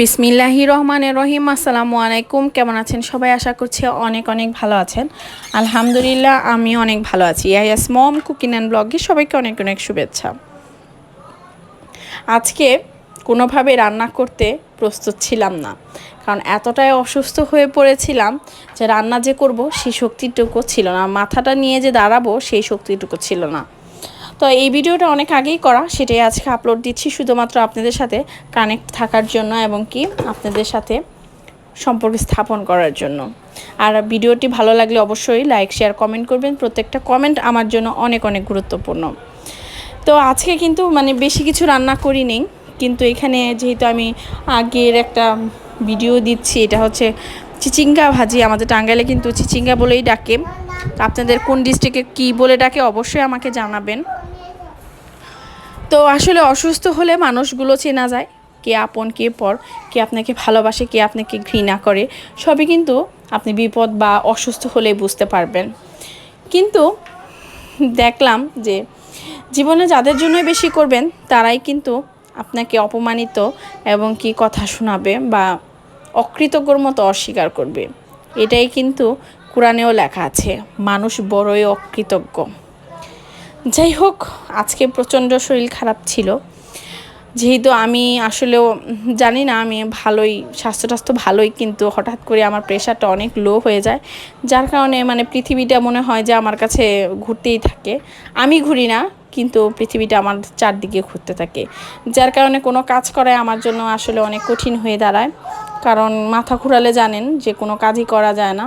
বিসমিল্লাহির রহমানির রহিম। আসসালামু আলাইকুম। কেমন আছেন সবাই? আশা করছি অনেক অনেক ভালো আছেন। আলহামদুলিল্লাহ আমি অনেক ভালো আছি। ইয়াস মম কুকিং অ্যান্ড ব্লগে সবাইকে অনেক অনেক শুভেচ্ছা। আজকে কোনোভাবে রান্না করতে প্রস্তুত ছিলাম না, কারণ এতটাই অসুস্থ হয়ে পড়েছিলাম যে রান্না যে করব সেই শক্তিটুকু ছিল না, মাথাটা নিয়ে যে দাঁড়াবো সেই শক্তিটুকু ছিল না। তো এই ভিডিওটা অনেক আগেই করা, সেটাই আজকে আপলোড দিচ্ছি শুধুমাত্র আপনাদের সাথে কানেক্ট থাকার জন্য এবং কি আপনাদের সাথে সম্পর্ক স্থাপন করার জন্য। আর ভিডিওটি ভালো লাগলে অবশ্যই লাইক শেয়ার কমেন্ট করবেন। প্রত্যেকটা কমেন্ট আমার জন্য অনেক অনেক গুরুত্বপূর্ণ। তো আজকে কিন্তু বেশি কিছু রান্না করি নেই, কিন্তু এখানে যেহেতু আমি আগের একটা ভিডিও দিচ্ছি, এটা হচ্ছে চিচিঙ্গা ভাজি। আমাদের টাঙ্গাইলে কিন্তু চিচিঙ্গা বলেই ডাকে। আপনাদের কোন ডিস্ট্রিক্টে কী বলে ডাকে অবশ্যই আমাকে জানাবেন। তো আসলে অসুস্থ হলে মানুষগুলো চেনা যায়, কে আপন কে পর, কে আপনাকে ভালোবাসে কে আপনাকে ঘৃণা করে, সবই কিন্তু আপনি বিপদ বা অসুস্থ হলে বুঝতে পারবেন। কিন্তু দেখলাম যে জীবনে যাদের জন্যই বেশি করবেন তারাই কিন্তু আপনাকে অপমানিত এবং কি কথা শোনাবে বা অকৃতজ্ঞর মতো অস্বীকার করবে। এটাই কিন্তু কোরআনেও লেখা আছে, মানুষ বড়ই অকৃতজ্ঞ। যাই হোক, আজকে প্রচণ্ড শরীর খারাপ ছিল, যেহেতু আমি আসলেও জানি না, আমি ভালোই স্বাস্থ্য ভালোই, কিন্তু হঠাৎ করে আমার প্রেশারটা অনেক লো হয়ে যায়, যার কারণে পৃথিবীটা মনে হয় যে আমার কাছে ঘুরতেই থাকে। আমি ঘুরি না, কিন্তু পৃথিবীটা আমার চারদিকে ঘুরতে থাকে, যার কারণে কোনো কাজ করাই আমার জন্য আসলে অনেক কঠিন হয়ে দাঁড়ায়। কারণ মাথা ঘুরালে জানেন যে কোনো কাজই করা যায় না,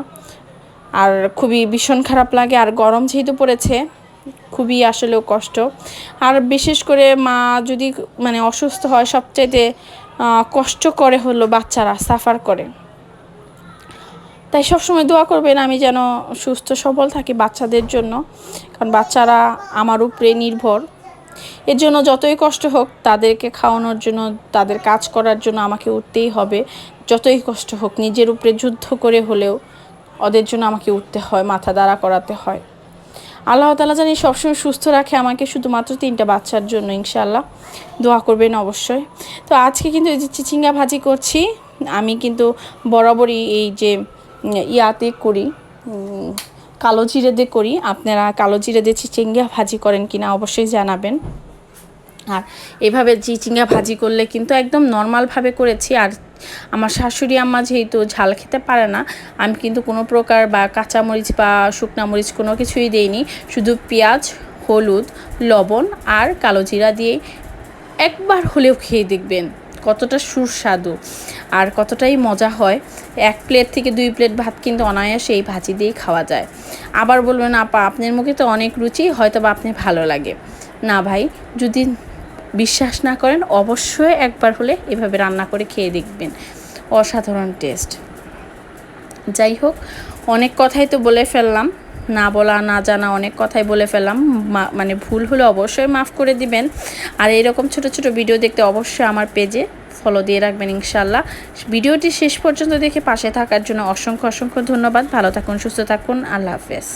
আর খুবই ভীষণ খারাপ লাগে। আর গরম যেহেতু পড়েছে, খুবই আসলেও কষ্ট। আর বিশেষ করে মা যদি অসুস্থ হয়, সবচাইতে কষ্ট করে হলো বাচ্চারা সাফার করে। তাই সবসময় দোয়া করবেন আমি যেন সুস্থ সবল থাকি বাচ্চাদের জন্য, কারণ বাচ্চারা আমার উপরে নির্ভর। এর জন্য যতই কষ্ট হোক, তাদেরকে খাওয়ানোর জন্য, তাদের কাজ করার জন্য আমাকে উঠতেই হবে। যতই কষ্ট হোক, নিজের উপরে যুদ্ধ করে হলেও ওদের জন্য আমাকে উঠতে হয়, মাথা দাঁড়া করাতে হয়। আল্লাহ তাআলা জানি সবসময় সুস্থ রাখে আমাকে, শুধুমাত্র 3টা বাচ্চার জন্য। ইনশাআল্লাহ দোয়া করবেন অবশ্যই। তো আজকে কিন্তু এই যে চিচিঙ্গা ভাজি করছি, আমি কিন্তু বরাবরই এই যে ইয়াতে করি, কালো জিরে দিয়ে করি। আপনারা কালো জিরে দিয়ে চিচিঙ্গা ভাজি করেন কিনা অবশ্যই জানাবেন। আর এভাবে চিচিঙ্গা ভাজি করলে কিন্তু একদম নর্মালভাবে করেছি। আর আমার শাশুড়ি আম্মা যেহেতু ঝাল খেতে পারে না, আমি কিন্তু কোনো প্রকার বা কাঁচামরিচ বা শুকনা মরিচ কোনো কিছুই দেইনি, শুধু পেঁয়াজ, হলুদ, লবণ আর কালো জিরা দিয়ে একবার হলেও খেয়ে দেখবেন কতটা সুস্বাদু আর কতটাই মজা হয়। 1 প্লেট থেকে 2 প্লেট ভাত কিন্তু অনায়াসে এই ভাজি দিয়েই খাওয়া যায়। আবার বলবেন আপা আপনার মুখে তো অনেক রুচি, হয়তো বা আপনি ভালো লাগে না। ভাই, যদি বিশ্বাস না করেন অবশ্যই একবার হলে এভাবে রান্না করে খেয়ে দেখবেন, অসাধারণ টেস্ট। যাই হোক, অনেক কথাই তো বলে ফেললাম, না বলা না জানা অনেক কথাই বলে ফেললাম। ভুল হলে অবশ্যই মাফ করে দিবেন। আর এরকম ছোট ছোট ভিডিও দেখতে অবশ্যই আমার পেজে ফলো দিয়ে রাখবেন ইনশাল্লাহ। ভিডিওটি শেষ পর্যন্ত দেখে পাশে থাকার জন্য অসংখ্য অসংখ্য ধন্যবাদ। ভালো থাকুন, সুস্থ থাকুন, আল্লাহ হাফেজ।